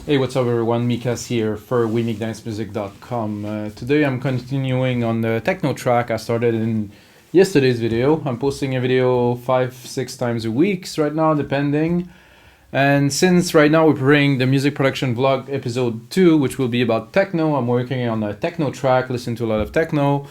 Hey, what's up everyone, Mikas here for WeMakeDanceMusic.com. Today I'm continuing on the techno track I started in yesterday's video. I'm posting a video 5-6 times a week right now, depending. And since right now we're preparing the music production vlog episode 2, which will be about techno, I'm working on a techno track, listen to a lot of techno.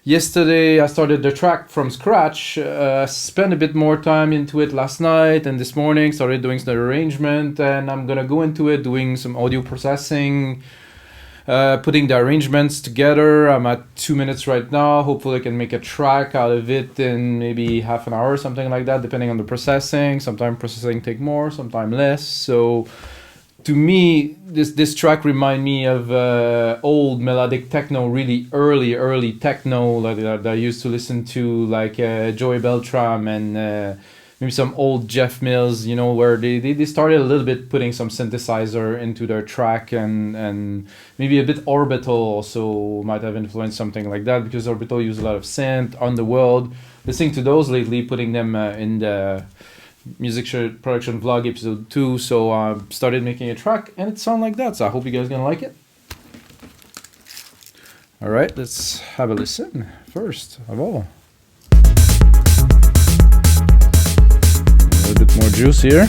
Yesterday I started the track from scratch, spent a bit more time into it last night and this morning, started doing some arrangement, and I'm gonna go into it doing some audio processing, putting the arrangements together. I'm at 2 minutes right now. Hopefully I can make a track out of it in maybe half an hour or something like that, depending on the processing. Sometimes processing take more, sometimes less. So to me, this track remind me of old melodic techno, really early techno that I used to listen to, like Joey Beltram and maybe some old Jeff Mills, you know, where they started a little bit putting some synthesizer into their track, and maybe a bit Orbital also might have influenced something like that, because Orbital use a lot of synth on the world. Listening to those lately, putting them in the music production vlog episode 2, so I started making a track and it sounds like that, so I hope you guys gonna like it. Alright, let's have a listen first of all. A little bit more juice here.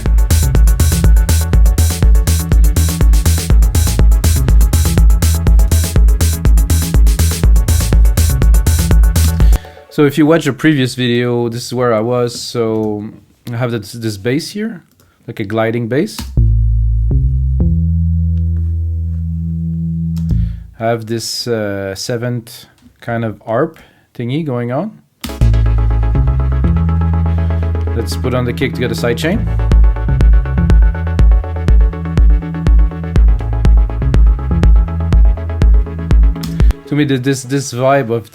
So if you watch the previous video, this is where I was. So I have this bass here, like a gliding bass. I have this 7th kind of ARP thingy going on. Let's put on the kick to get a sidechain. To me, this vibe of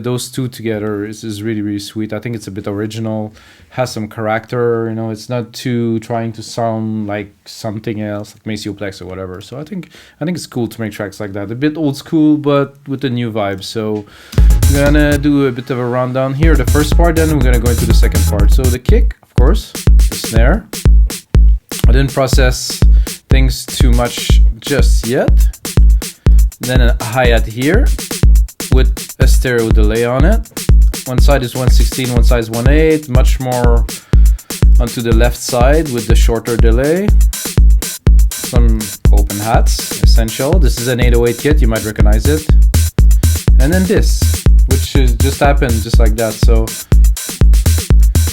those two together is really sweet. I think it's a bit original, has some character. You know, it's not too trying to sound like something else, like Maceo-Plex or whatever. So I think it's cool to make tracks like that. A bit old school, but with a new vibe. So I'm gonna do a bit of a rundown here. The first part, then we're gonna go into the second part. So the kick, of course, the snare. I didn't process things too much just yet. Then a hi-hat here with a stereo delay on it. One side is 116, one side is 1/8, much more onto the left side with the shorter delay. Some open hats, essential. This is an 808 kit, you might recognize it. And then this, which just happened just like that. So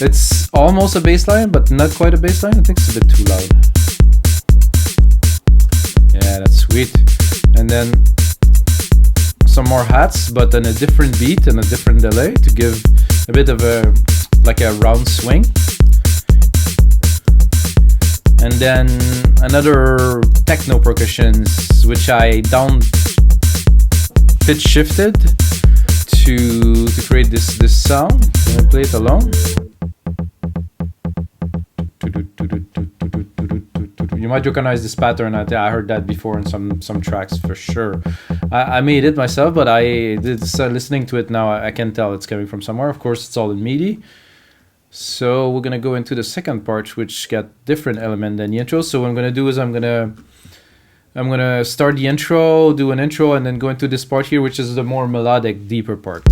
it's almost a bass line, but not quite a bass line. I think it's a bit too loud. Yeah, that's sweet. And then some more hats, but on a different beat and a different delay to give a bit of a round swing. And then another techno percussions, which I down pitch shifted to create this sound. Can I play it alone? You might recognize this pattern. I heard that before in some tracks for sure. I made it myself, but listening to it now, I can tell it's coming from somewhere. Of course, it's all in MIDI. So we're gonna go into the second part, which got different element than the intro. So what I'm gonna do is I'm gonna start the intro, do an intro, and then go into this part here, which is the more melodic, deeper part.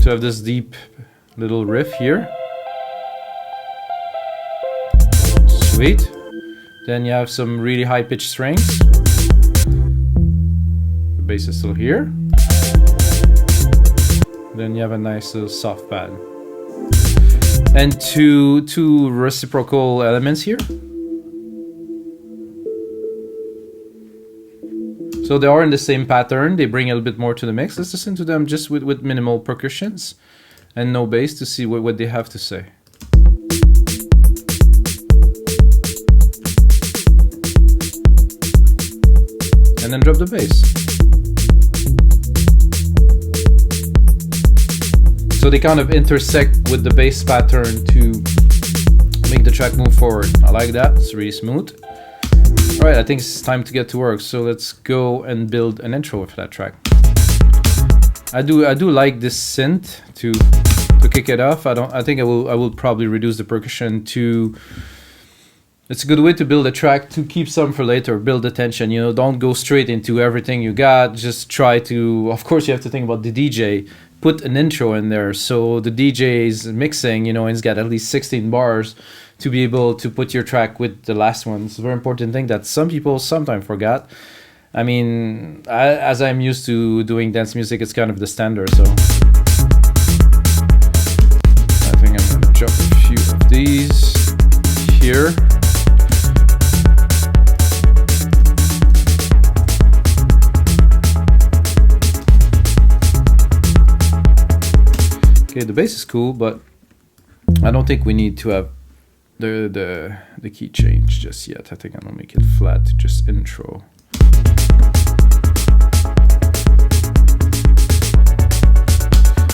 So I have this deep little riff here. Sweet. Then you have some really high pitched strings. The bass is still here. Then you have a nice little soft pad. And two reciprocal elements here. So they are in the same pattern. They bring a little bit more to the mix. Let's listen to them just with minimal percussions and no bass to see what they have to say. And then drop the bass. So they kind of intersect with the bass pattern to make the track move forward. I like that. It's really smooth. Alright, I think it's time to get to work, so let's go and build an intro for that track. I do like this synth to kick it off. I think I will probably reduce the percussion to. It's a good way to build a track, to keep some for later, build the tension, you know, don't go straight into everything you got. Just try to, of course, you have to think about the DJ. Put an intro in there. So the DJ is mixing, you know, and he's got at least 16 bars to be able to put your track with the last one. It's a very important thing that some people sometimes forget. I mean, as I'm used to doing dance music, it's kind of the standard, so. I think I'm gonna drop a few of these here. Okay, the bass is cool, but I don't think we need to have the key change just yet. I think I'm gonna make it flat, just intro.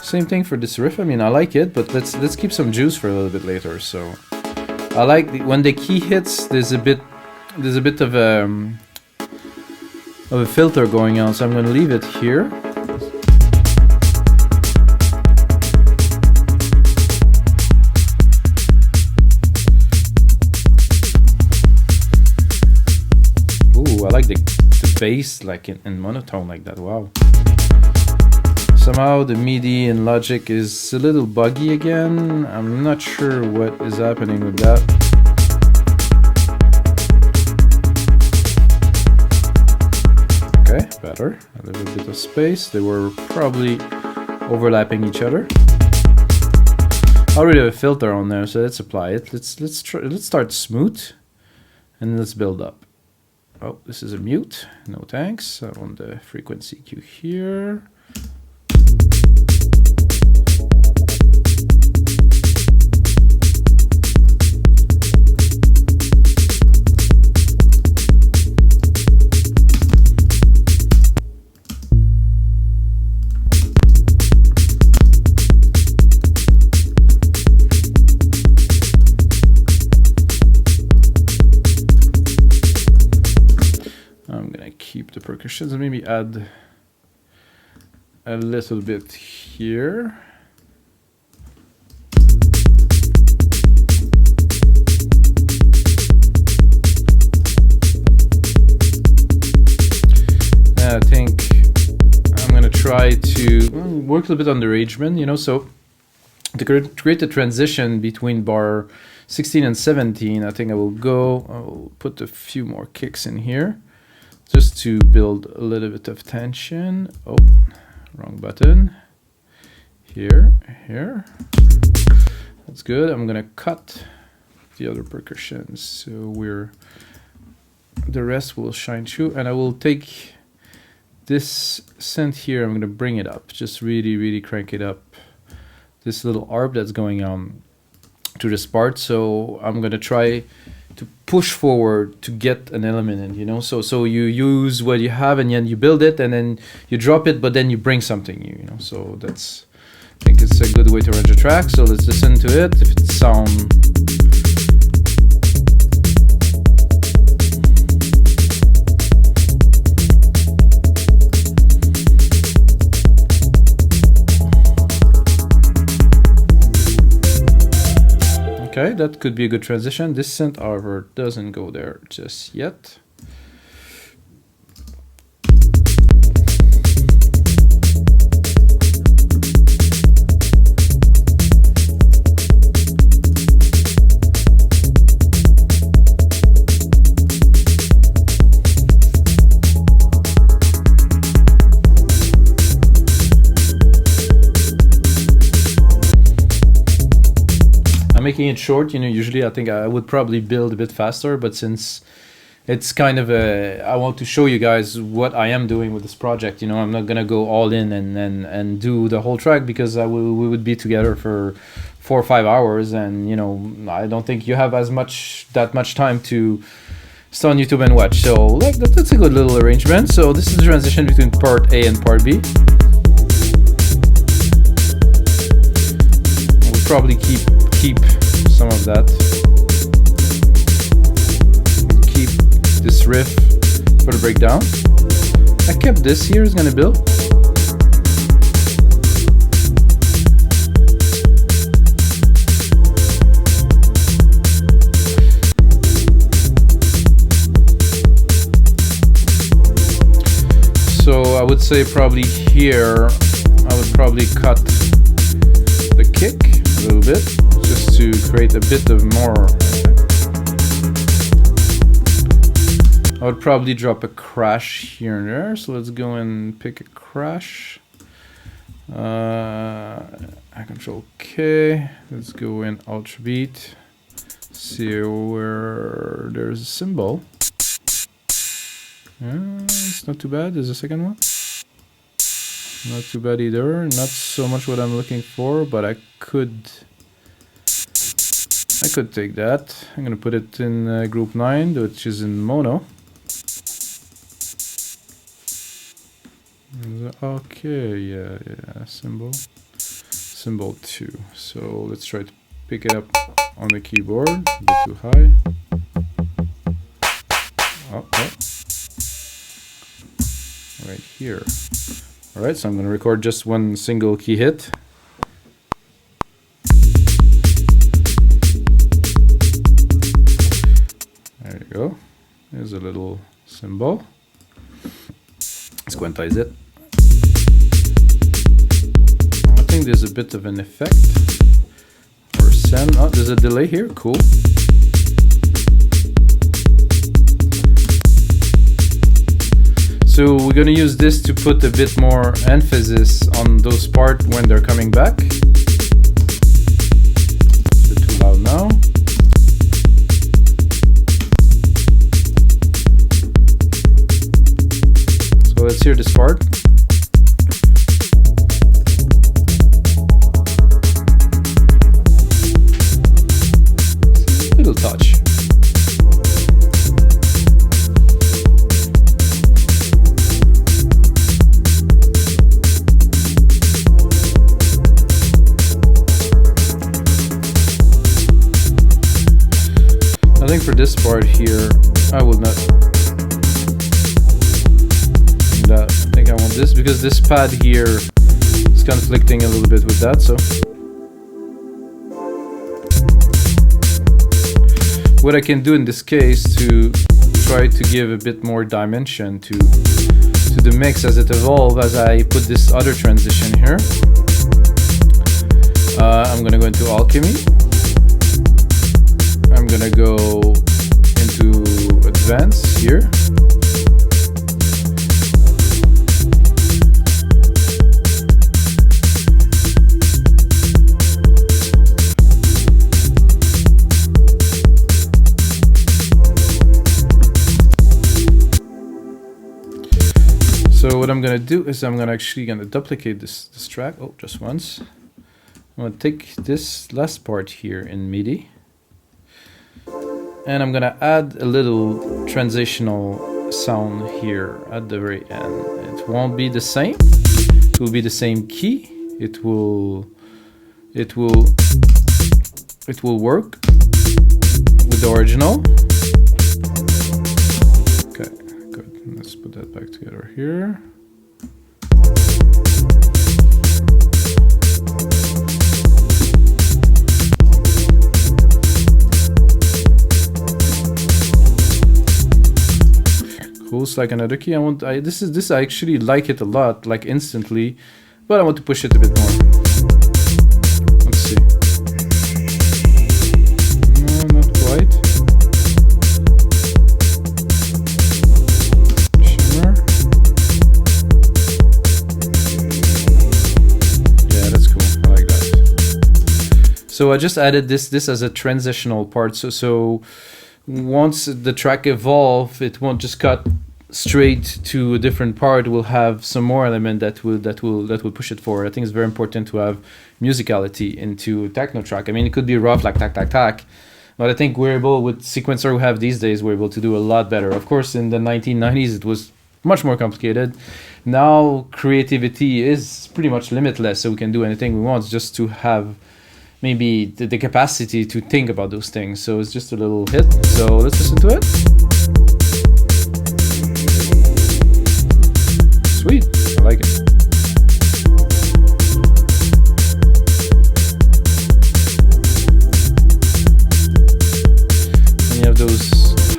Same thing for this riff. I mean, I like it, but let's keep some juice for a little bit later. So I like when the key hits. There's a bit of a filter going on. So I'm gonna leave it here. I like the bass like in monotone like that. Wow. Somehow the MIDI in Logic is a little buggy again. I'm not sure what is happening with that. Okay, better. A little bit of space. They were probably overlapping each other. I already have a filter on there, so let's apply it. Let's start smooth and let's build up. Oh, this is a mute. No thanks. I want the frequency cue here. Keep the percussions and maybe add a little bit here. I think I'm gonna try to work a little bit on the arrangement, you know, so to create a transition between bar 16 and 17, I think I'll put a few more kicks in here. Just to build a little bit of tension. Oh, wrong button. Here. That's good. I'm gonna cut the other percussions so the rest will shine through. And I will take this synth here. I'm gonna bring it up. Just really crank it up. This little arp that's going on to this part. So I'm gonna try to push forward to get an element in, you know, so you use what you have and then you build it and then you drop it, but then you bring something new, you know. So that's, I think it's a good way to arrange a track. So let's listen to it. If it sounds okay, that could be a good transition. This synth, however, doesn't go there just yet. Making it short, you know, usually I think I would probably build a bit faster, but since it's kind of I want to show you guys what I am doing with this project, you know, I'm not gonna go all in and do the whole track because we would be together for 4 or 5 hours, and you know, I don't think you have that much time to stay on YouTube and watch. So like that's a good little arrangement. So this is the transition between part A and part B. We'll probably keep some of that. Keep this riff for the breakdown. I kept this here, is gonna build. would say probably here I would probably cut the kick a little bit just to create a bit of more. I would probably drop a crash here and there, so let's go and pick a crash. I control K. Let's go in Ultra Beat. See where there's a cymbal. It's not too bad. There's a second one. Not too bad either. Not so much what I'm looking for, but I could take that. I'm gonna put it in group 9, which is in mono. Okay, yeah, symbol 2. So let's try to pick it up on the keyboard. A bit too high. Oh. Right here. Alright, so I'm going to record just one single key hit. There you go. There's a little cymbal. Let's quantize it. I think there's a bit of an effect or send. Oh, there's a delay here. Cool. So we're going to use this to put a bit more emphasis on those parts when they're coming back. A bit too loud now. So let's hear this part. Little touch. I think for this part here, I will not. I think I want this because this pad here is conflicting a little bit with that. So what I can do in this case to try to give a bit more dimension to the mix as it evolves, as I put this other transition here. I'm gonna go into Alchemy. I'm gonna go into Advanced here. So what I'm gonna do is I'm gonna duplicate this track. Oh, just once. I'm gonna take this last part here in MIDI. And I'm gonna add a little transitional sound here at the very end. It won't be the same. It will be the same key. It will work with the original. Okay, good. Let's put that back together here. It's like another key. This I actually like it a lot, like instantly, but I want to push it a bit more. Let's see. No, not quite. Shimmer. Yeah, that's cool. I like that. So I just added this as a transitional part. So once the track evolves, it won't just cut straight to a different part. Will have some more element that will push it forward. I think it's very important to have musicality into a techno track. I mean, it could be rough like tack tack tack, but I think we're able with sequencer we have these days, we're able to do a lot better. Of course, in the 1990s it was much more complicated. Now creativity is pretty much limitless, so we can do anything we want just to have maybe the capacity to think about those things. So it's just a little hit. So let's listen to it. Sweet, I like it. And you have those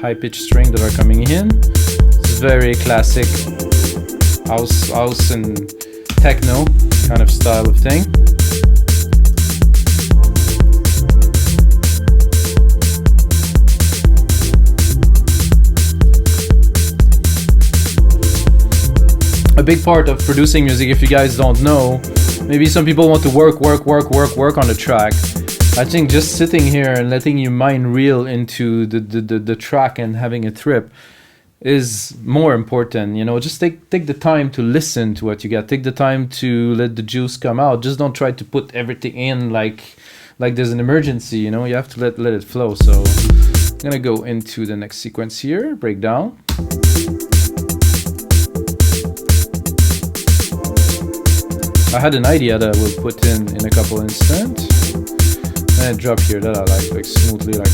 high-pitched strings that are coming in. It's very classic house and techno kind of style of thing. A big part of producing music, if you guys don't know, maybe some people want to work on the track. I think just sitting here and letting your mind reel into the track and having a trip is more important. You know, just take the time to listen to what you got. Take the time to let the juice come out. Just don't try to put everything in like there's an emergency. You know, you have to let it flow. So I'm gonna go into the next sequence here, breakdown. I had an idea that I will put in a couple instants. And a drop here that I like smoothly, like.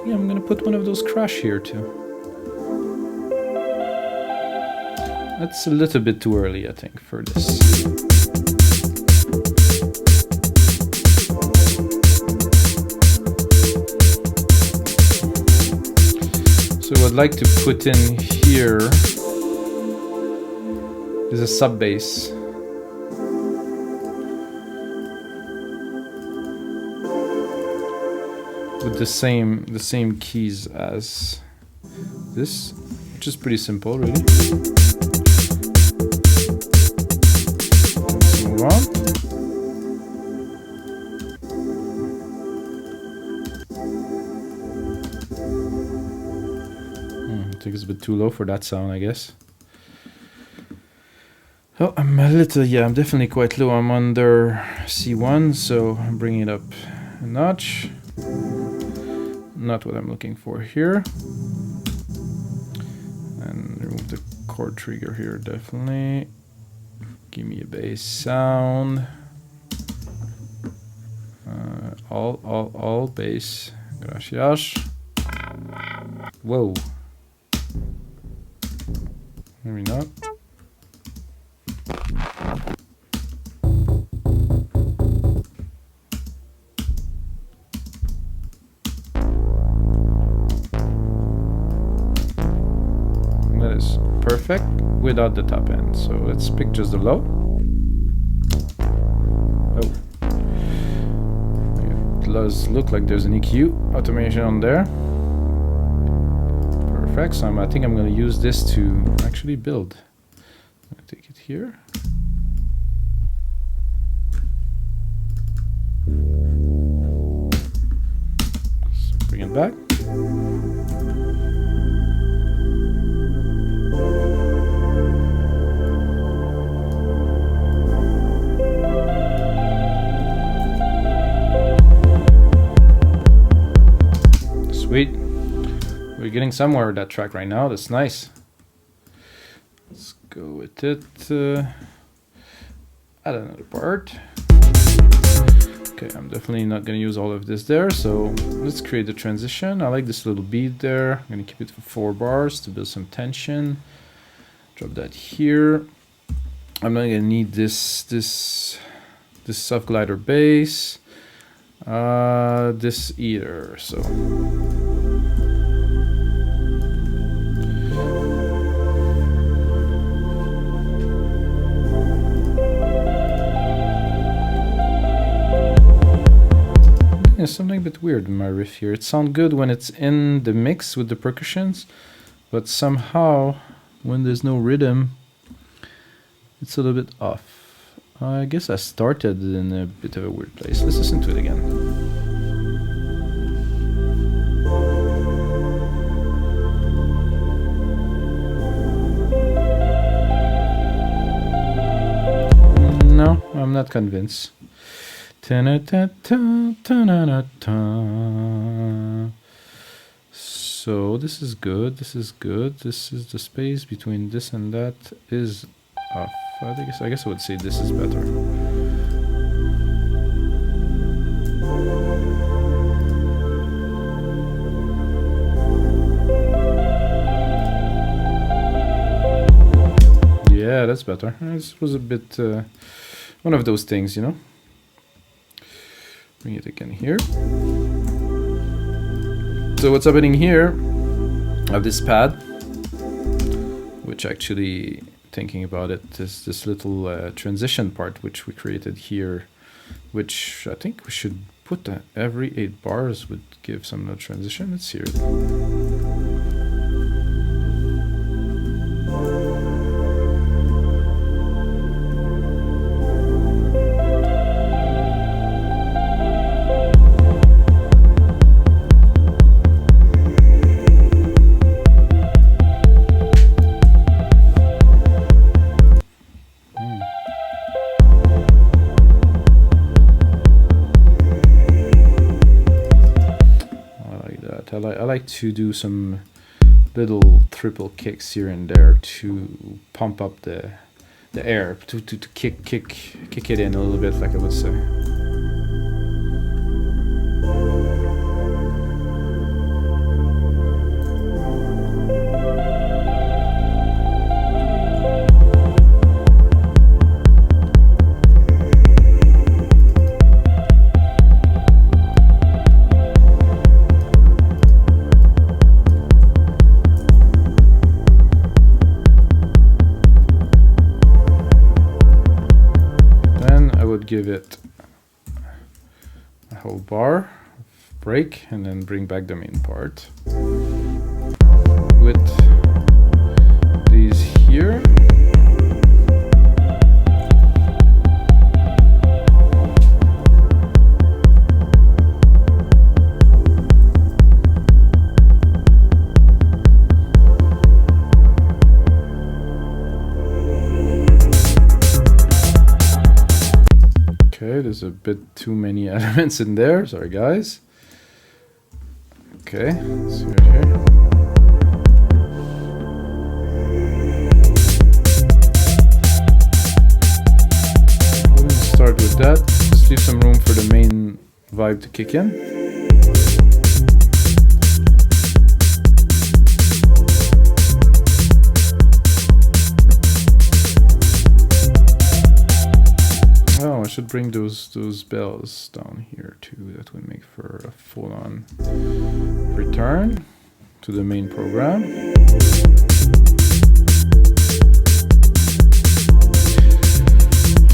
Yeah, I'm gonna put one of those crash here too. That's a little bit too early, I think, for this. So what I'd like to put in here is a sub bass. With the same keys as this, which is pretty simple, really. Let's move on. I think it's a bit too low for that sound, I guess. Oh, I'm definitely quite low. I'm under C1, so I'm bringing it up a notch. Not what I'm looking for here. And remove the chord trigger here, definitely. Give me a bass sound. All bass. Gracias. Whoa. Maybe not. That is perfect without the top end. So let's pick just the low. Oh. It does look like there's an EQ automation on there. Perfect. So I think I'm going to use this to actually build. I'm going to take it here. So bring it back. Sweet. We're getting somewhere with that track right now. That's nice. Let's go with it. Add another part. Okay, I'm definitely not going to use all of this there. So let's create a transition. I like this little beat there. I'm going to keep it for 4 bars to build some tension. Drop that here. I'm not going to need this soft glider bass. This either. So. There's something a bit weird in my riff here. It sounds good when it's in the mix with the percussions, but somehow when there's no rhythm, it's a little bit off. I guess I started in a bit of a weird place. Let's listen to it again. No, I'm not convinced. So this is good, this is good. This is the space between this and that is off. I guess I would say this is better. Yeah, that's better. This was a bit one of those things, you know. Bring it again here. So what's happening here? I have this pad, which which actually, thinking about it, is this little transition part which we created here, which I think we should put that every 8 bars would give some little transition. Let's hear it. I like to do some little triple kicks here and there to pump up the air, to kick it in a little bit, like I would say. Give it a whole bar break and then bring back the main part with these here. Okay, there's a bit too many elements in there. Sorry, guys. Okay, let's see it here. We're gonna start with that. Just leave some room for the main vibe to kick in. Oh, I should bring those bells down here too. That would make for a full-on return to the main program.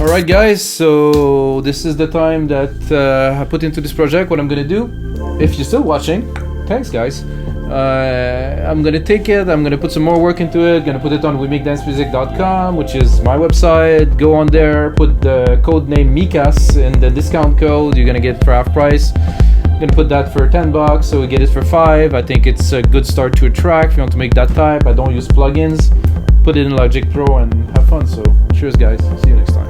Alright guys, so this is the time that I put into this project. What I'm gonna do, if you're still watching, thanks guys. I'm gonna take it, I'm gonna put some more work into it, gonna put it on wemacdancemusic.com, which is my website. Go on there, put the code name Mikas in the discount code, you're gonna get it for half price. I'm gonna put that for $10, so we get it for 5. I think it's a good start to a track if you want to make that type. I don't use plugins. Put it in Logic Pro and have fun. So cheers guys, see you next time.